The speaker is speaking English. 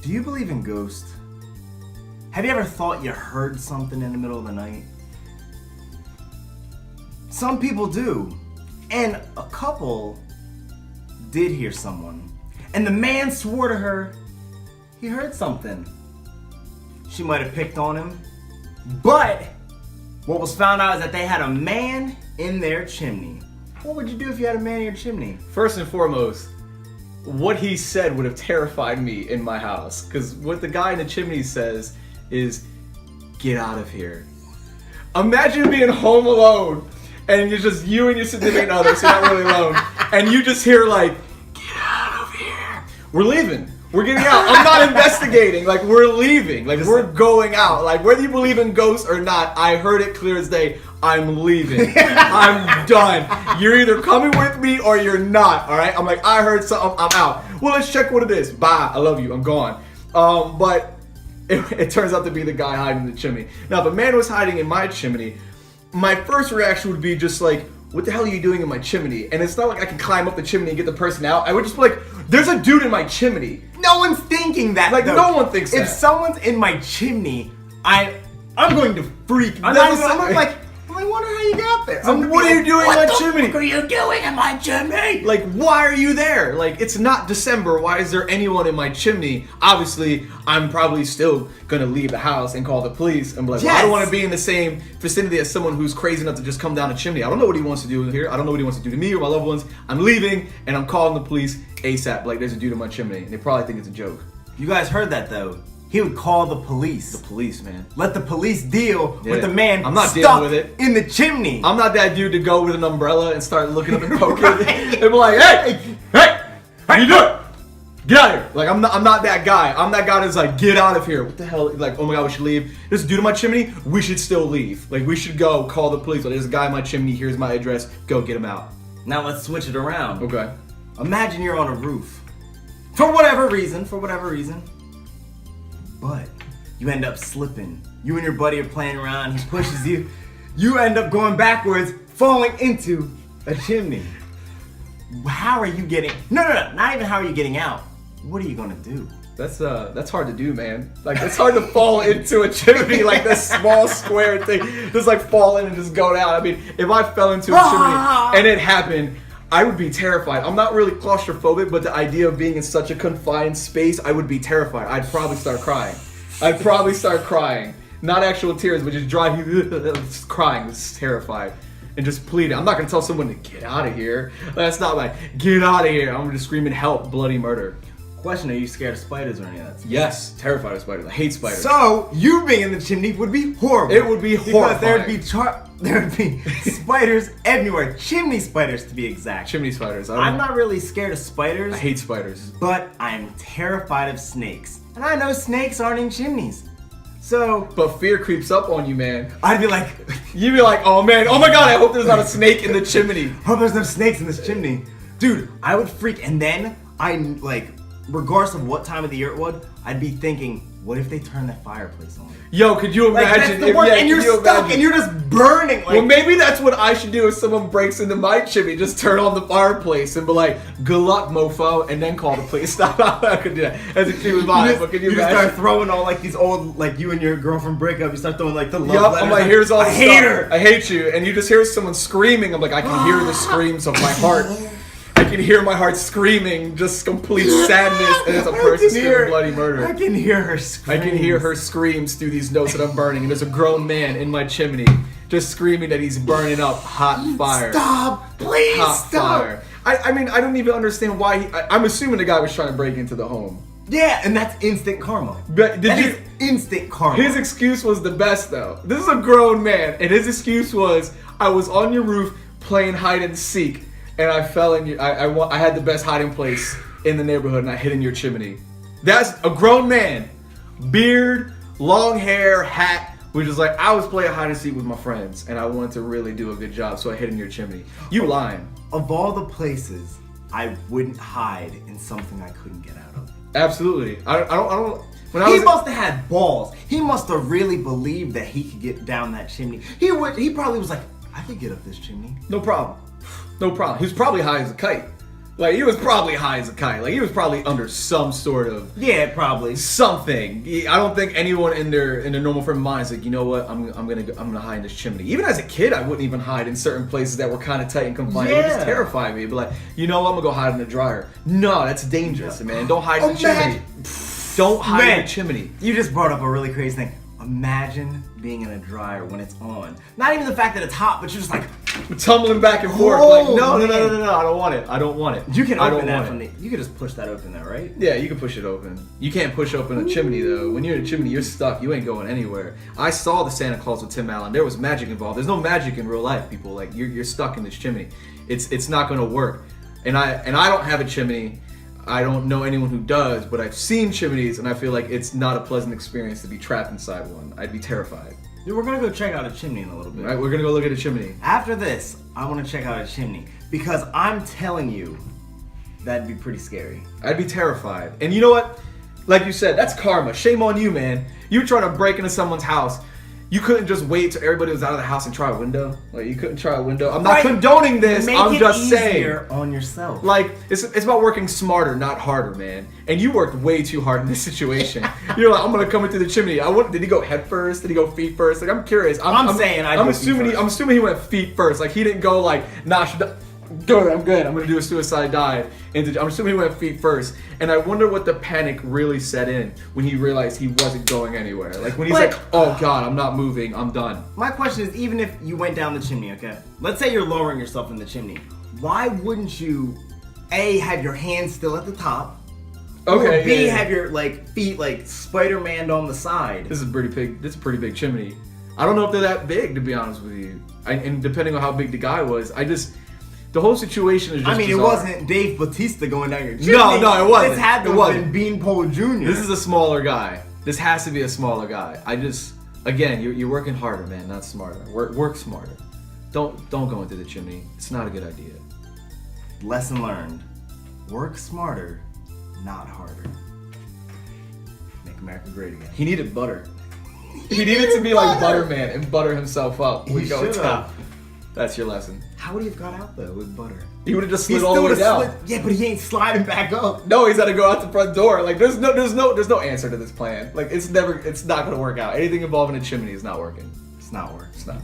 Do you believe in ghosts? Have you ever thought you heard something in the middle of the night? Some people do. And a couple did hear someone. And the man swore to her he heard something. She might have picked on him. But what was found out is that they had a man in their chimney. What would you do if you had a man in your chimney? First and foremost, what he said would have terrified me in my house. Because what the guy in the chimney says is, get out of here. Imagine being home alone and you're just you and your significant other, so you're not really alone. And you just hear like, get out of here. We're leaving. We're getting out. I'm not investigating. Like, we're leaving. Like, we're going out. Like, whether you believe in ghosts or not, I heard it clear as day. I'm leaving. I'm done. You're either coming with me or you're not, all right? I'm like, I heard something. I'm out. Well, let's check what it is. Bye. I love you. I'm gone. But it turns out to be the guy hiding in the chimney. Now, if a man was hiding in my chimney, my first reaction would be just like, what the hell are you doing in my chimney? And it's not like I can climb up the chimney and get the person out. I would just be like, there's a dude in my chimney. No one's thinking that. Like, though. no one thinks that. If someone's in my chimney, I'm going to freak. I'm like, I wonder how you got there. What are you doing in my chimney? What are you doing in my chimney? Like, why are you there? Like, it's not December. Why is there anyone in my chimney? Obviously, I'm probably still gonna leave the house and call the police and be like, well, I don't want to be in the same vicinity as someone who's crazy enough to just come down the chimney. I don't know what he wants to do here. I don't know what he wants to do to me or my loved ones. I'm leaving and I'm calling the police ASAP. Like, there's a dude in my chimney, and they probably think it's a joke. You guys heard that though. He would call the police. The police, man. Let the police deal with the man I'm not stuck dealing with it. in the chimney. I'm not that dude to go with an umbrella and start looking up and poking. And be like, hey, how you doing? Get out of here. Like, I'm not that guy. I'm that guy that's like, get out of here. What the hell? Like, oh my God, we should leave. There's a dude in my chimney. We should still leave. Like, we should go call the police. Like, there's a guy in my chimney. Here's my address. Go get him out. Now let's switch it around. Okay. Imagine you're on a roof. For whatever reason. But you end up slipping. You and your buddy are playing around. He pushes you. You end up going backwards, falling into a chimney. How are you getting... No. Not even how are you getting out. What are you going to do? That's hard to do, man. Like, it's hard to fall into a chimney, like this small square thing. Just like fall in and just go down. I mean, if I fell into a chimney and it happened, I would be terrified. I'm not really claustrophobic, but the idea of being in such a confined space, I would be terrified. I'd probably start crying. Not actual tears, but just just crying, just terrified. And just pleading. I'm not going to tell someone to get out of here. That's not like, get out of here. I'm going to scream and help, bloody murder. Question, are you scared of spiders or any of that stuff? Yes, terrified of spiders. I hate spiders. So, you being in the chimney would be horrible. It would be horrifying. Because there would be spiders everywhere. Chimney spiders, to be exact. Chimney spiders. I'm not really scared of spiders. I hate spiders. But I'm terrified of snakes. And I know snakes aren't in chimneys. So... But fear creeps up on you, man. I'd be like... You'd be like, oh man, oh my God, I hope there's not a snake in the chimney. Hope there's no snakes in this chimney. Dude, I would freak. And then, regardless of what time of the year it would, I'd be thinking, what if they turn that fireplace on? Yo, could you imagine? And you're stuck and you're just burning. Well, maybe that's what I should do if someone breaks into my chimney. Just turn on the fireplace and be like, good luck, mofo, and then call the police. Stop. I could do that. As a human body, but can you imagine? You start throwing all like these old, like you and your girlfriend break up, you start throwing like the love letters. I'm like, here's all the stuff. I hate her. I hate you. And you just hear someone screaming. I'm like, I can hear the screams of my heart. I can hear my heart screaming, just complete sadness, and it's a person screaming bloody murder. I can hear her screams. I can hear her screams through these notes that I'm burning, and there's a grown man in my chimney just screaming that he's burning up hot fire. Stop! Please hot stop! Fire. I mean, I don't even understand why I'm assuming the guy was trying to break into the home. Yeah, and that's instant karma. But that is instant karma. His excuse was the best, though. This is a grown man, and his excuse was, I was on your roof playing hide and seek. And I fell in I had the best hiding place in the neighborhood, and I hid in your chimney. That's a grown man, beard, long hair, hat. Which is like, I was playing hide and seek with my friends, and I wanted to really do a good job, so I hid in your chimney. You lying? Of all the places, I wouldn't hide in something I couldn't get out of. Absolutely. I don't. He must have had balls. He must have really believed that he could get down that chimney. He probably was like, I could get up this chimney. No problem. He was probably high as a kite. Like, he was probably high as a kite. Like, he was probably under some sort of Yeah, probably. something. I don't think anyone in their normal frame of mind is like, you know what, I'm gonna hide in this chimney. Even as a kid, I wouldn't even hide in certain places that were kind of tight and confined. It would just terrify me. But like, you know what, I'm gonna go hide in the dryer. No, that's dangerous, man. Don't hide in the chimney. Don't hide in the chimney. You just brought up a really crazy thing. Imagine being in a dryer when it's on. Not even the fact that it's hot, but you're just like tumbling back and forth. Oh, like, no, man. I don't want it. I don't want it. You can I open don't that want from it. the. You could just push that open there, right? Yeah, you can push it open. You can't push open a chimney though. When you're in a chimney, you're stuck. You ain't going anywhere. I saw the Santa Claus with Tim Allen. There was magic involved. There's no magic in real life, people. Like you're stuck in this chimney. It's not gonna work. And I don't have a chimney. I don't know anyone who does, but I've seen chimneys, and I feel like it's not a pleasant experience to be trapped inside one. I'd be terrified. Dude, we're gonna go check out a chimney in a little bit. All right, we're gonna go look at a chimney. After this, I want to check out a chimney because I'm telling you, that'd be pretty scary. I'd be terrified. And you know what? Like you said, that's karma. Shame on you, man. You were trying to break into someone's house. You couldn't just wait till everybody was out of the house and try a window. Like, you couldn't try a window. I'm not condoning this. Make I'm it just easier saying. on yourself. Like, it's about working smarter, not harder, man. And you worked way too hard in this situation. You're like, I'm gonna come into the chimney. Did he go head first? Did he go feet first? Like, I'm curious. I'm assuming he went feet first. Like, he didn't go like, nah, good, I'm good. I'm gonna do a suicide dive. And I'm assuming he went feet first. And I wonder what the panic really set in when he realized he wasn't going anywhere. Like when he's like, oh God, I'm not moving, I'm done. My question is, even if you went down the chimney, okay? Let's say you're lowering yourself in the chimney. Why wouldn't you, A, have your hands still at the top? Okay. Or B, have your feet like Spider-Man on the side? This is a pretty big chimney. I don't know if they're that big, to be honest with you. And depending on how big the guy was, the whole situation is just it bizarre. wasn't Dave Bautista going down your chimney. No, it wasn't. This had to have been Beanpole Jr. This is a smaller guy. This has to be a smaller guy. Again, you're working harder, man, not smarter. Work smarter. Don't go into the chimney. It's not a good idea. Lesson learned. Work smarter, not harder. Make America great again. He needed butter. He needed to be like Butterman and butter himself up. We go top. That's your lesson. How would he have got out though with butter? He would have just slid all the way down. Yeah, but he ain't sliding back up. No, he's got to go out the front door. Like there's no answer to this plan. Like it's not gonna work out. Anything involving a chimney is not working. It's not working. It's not.